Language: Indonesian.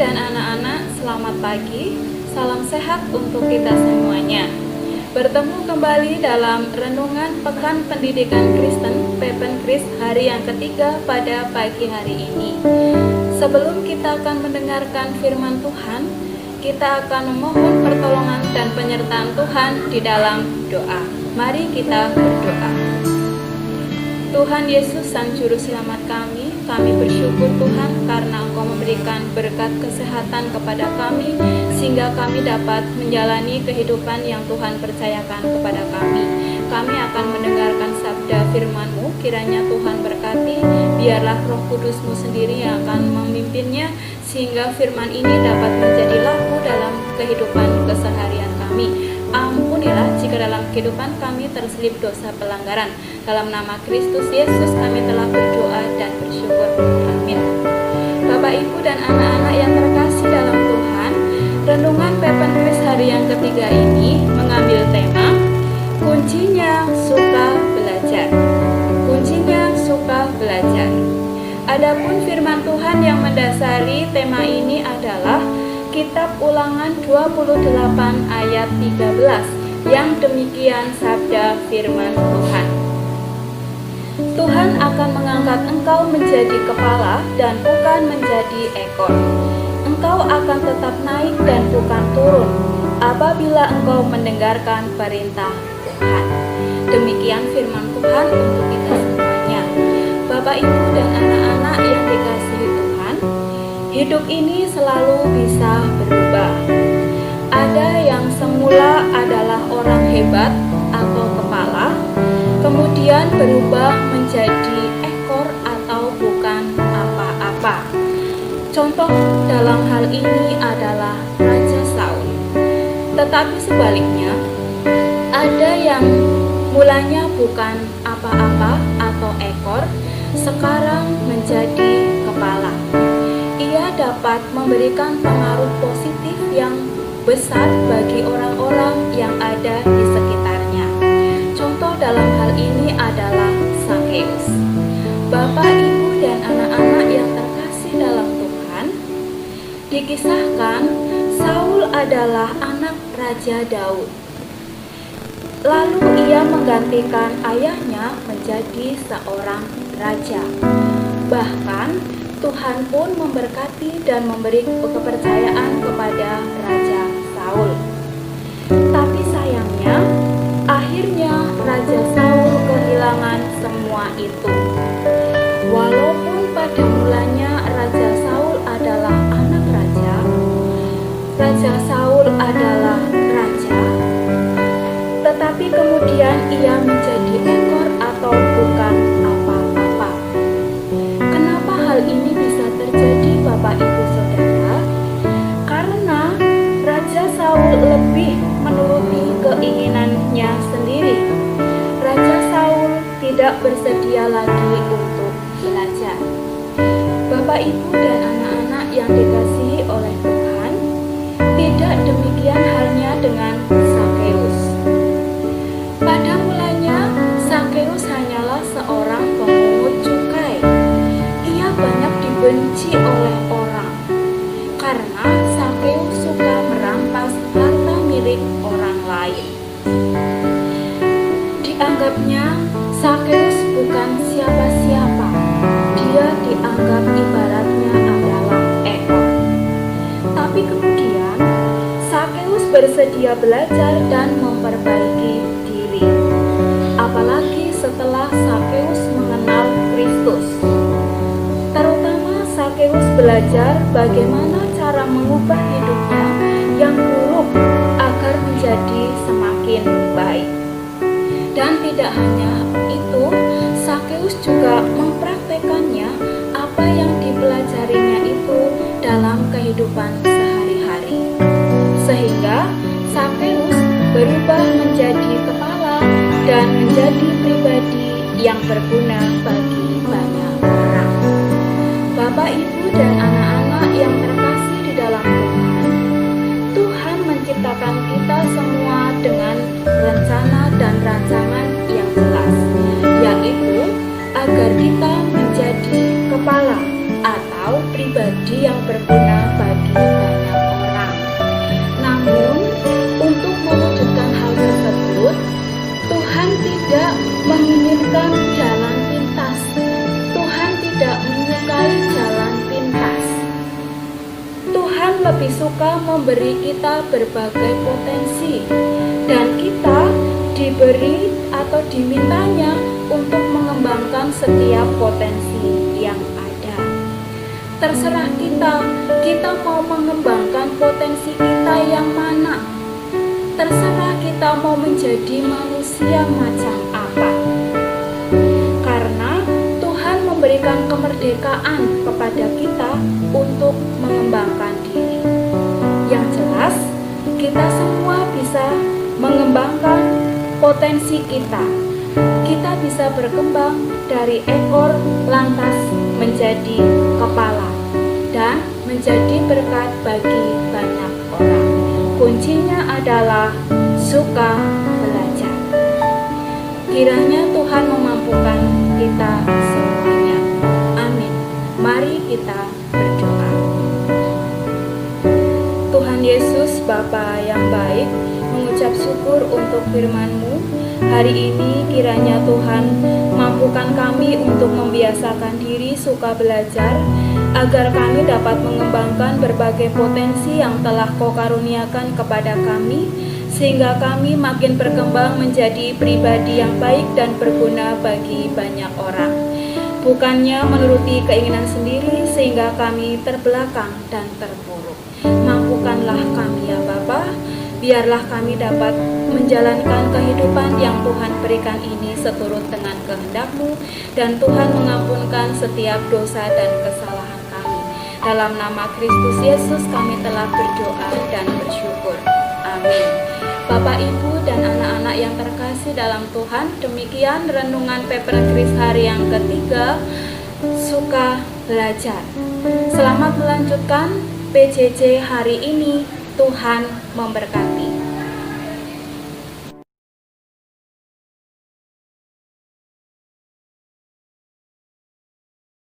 dan anak-anak, selamat pagi. Salam sehat untuk kita semuanya. Bertemu kembali dalam Renungan Pekan Pendidikan Kristen Pepenkris hari yang ketiga pada pagi hari ini. Sebelum kita akan mendengarkan firman Tuhan, kita akan memohon pertolongan dan penyertaan Tuhan di dalam doa. Mari kita berdoa. Tuhan Yesus, Sang Juru Selamat kami bersyukur Tuhan karena Engkau memberikan berkat kesehatan kepada kami, sehingga kami dapat menjalani kehidupan yang Tuhan percayakan kepada kami. Kami akan mendengarkan sabda firman-Mu, kiranya Tuhan berkati, biarlah Roh Kudus-Mu sendiri yang akan memimpinnya, sehingga firman ini dapat menjadi laku dalam kehidupan keseharian kami. Ampunilah jika dalam kehidupan kami terselip dosa pelanggaran. Dalam nama Kristus Yesus kami telah berdoa dan bersyukur. Amin. Bapak, Ibu, dan anak-anak yang terkasih dalam Tuhan, Renungan Pepenkris hari yang ketiga ini mengambil tema kuncinya suka belajar. Kuncinya suka belajar. Adapun firman Tuhan yang mendasari tema ini adalah Kitab Ulangan 28 ayat 13, yang demikian sabda firman Tuhan. Tuhan akan mengangkat engkau menjadi kepala dan bukan menjadi ekor. Engkau akan tetap naik dan bukan turun apabila engkau mendengarkan perintah Tuhan. Demikian firman Tuhan untuk kita semuanya. Bapak, Ibu, dan anak-anak yang dikasihi Tuhan, hidup ini selalu bisa berubah. Ada yang semula adalah orang hebat atau kepala, kemudian berubah menjadi ekor atau bukan apa-apa. Contoh dalam hal ini adalah Raja Saul. Tetapi sebaliknya, ada yang mulanya bukan apa-apa atau ekor, sekarang menjadi kepala. Ia dapat memberikan pengaruh positif yang besar bagi orang-orang yang ada di sekitarnya. Contoh dalam hal ini adalah Sakeus. Bapak, Ibu, dan anak-anak yang terkasih dalam Tuhan, dikisahkan Saul adalah anak Raja Daud. Lalu ia menggantikan ayahnya menjadi seorang raja. Bahkan Tuhan pun memberkati dan memberi kepercayaan kepada Raja Saul. Tapi sayangnya, akhirnya Raja Saul kehilangan semua itu. Walaupun pada mulanya Raja Saul adalah anak raja, Raja Saul adalah raja, tetapi kemudian ia menjadi ekor atau bukan apa-apa. Kenapa hal ini bisa terjadi, Bapak, Ibu, Saudara? Karena Raja Saul lebih menuruti keinginannya sendiri. Raja Saul tidak bersedia lagi untuk belajar. Bapak, Ibu, dan anak-anak yang dikasihi oleh Tuhan, tidak demikian halnya dengan Sakeus. Pada mulanya, Sakeus hanyalah seorang pemungut cukai. Ia banyak dibenci oleh orang karena Sakeus suka merampas harta milik orang lain. Dianggapnya Sakeus bukan siapa-siapa. Dia dianggap ibaratnya adalah ekor. Tapi kemudian Sakeus bersedia belajar dan memperbaiki diri. Apalagi setelah Sakeus mengenal Kristus. Terutama Sakeus belajar bagaimana cara mengubah hidupnya yang buruk agar menjadi semakin baik. Dan tidak hanya itu, Sakeus juga mempraktekannya apa yang dipelajarinya itu dalam kehidupan sehari-hari. Sehingga Sakeus berubah menjadi kepala dan menjadi pribadi yang berguna bagi banyak orang. Bapak, Ibu, dan anak-anak yang terkasih di dalam Tuhan, Tuhan menciptakan kita semua dengan rencana dan rancangan yang jelas, yaitu agar kita menjadi kepala atau pribadi yang berguna bagi telah memberi kita berbagai potensi, dan kita diberi atau dimintanya untuk mengembangkan setiap potensi yang ada. Terserah kita mau mengembangkan potensi kita yang mana. Terserah kita mau menjadi manusia macam apa. Karena Tuhan memberikan kemerdekaan kepada kita untuk mengembangkan diri. Yang jelas, kita semua bisa mengembangkan potensi kita. Kita bisa berkembang dari ekor lantas menjadi kepala dan menjadi berkat bagi banyak orang. Kuncinya adalah suka belajar. Kiranya Tuhan memampukan kita semuanya. Amin. Mari kita berdoa. Tuhan Yesus, Bapa yang baik, mengucap syukur untuk firman-Mu. Hari ini kiranya Tuhan mampukan kami untuk membiasakan diri suka belajar, agar kami dapat mengembangkan berbagai potensi yang telah Kau karuniakan kepada kami, sehingga kami makin berkembang menjadi pribadi yang baik dan berguna bagi banyak orang. Bukannya menuruti keinginan sendiri sehingga kami terbelakang dan terpuruk. Mampukanlah kami ya Bapa, biarlah kami dapat menjalankan kehidupan yang Tuhan berikan ini seturut dengan kehendak-Mu, dan Tuhan mengampunkan setiap dosa dan kesalahan kami. Dalam nama Kristus Yesus kami telah berdoa dan bersyukur. Amin. Bapak, Ibu, dan anak-anak yang terkasih dalam Tuhan, demikian renungan Pepenkris hari yang ketiga, suka belajar. Selamat melanjutkan PJJ hari ini. Tuhan memberkati.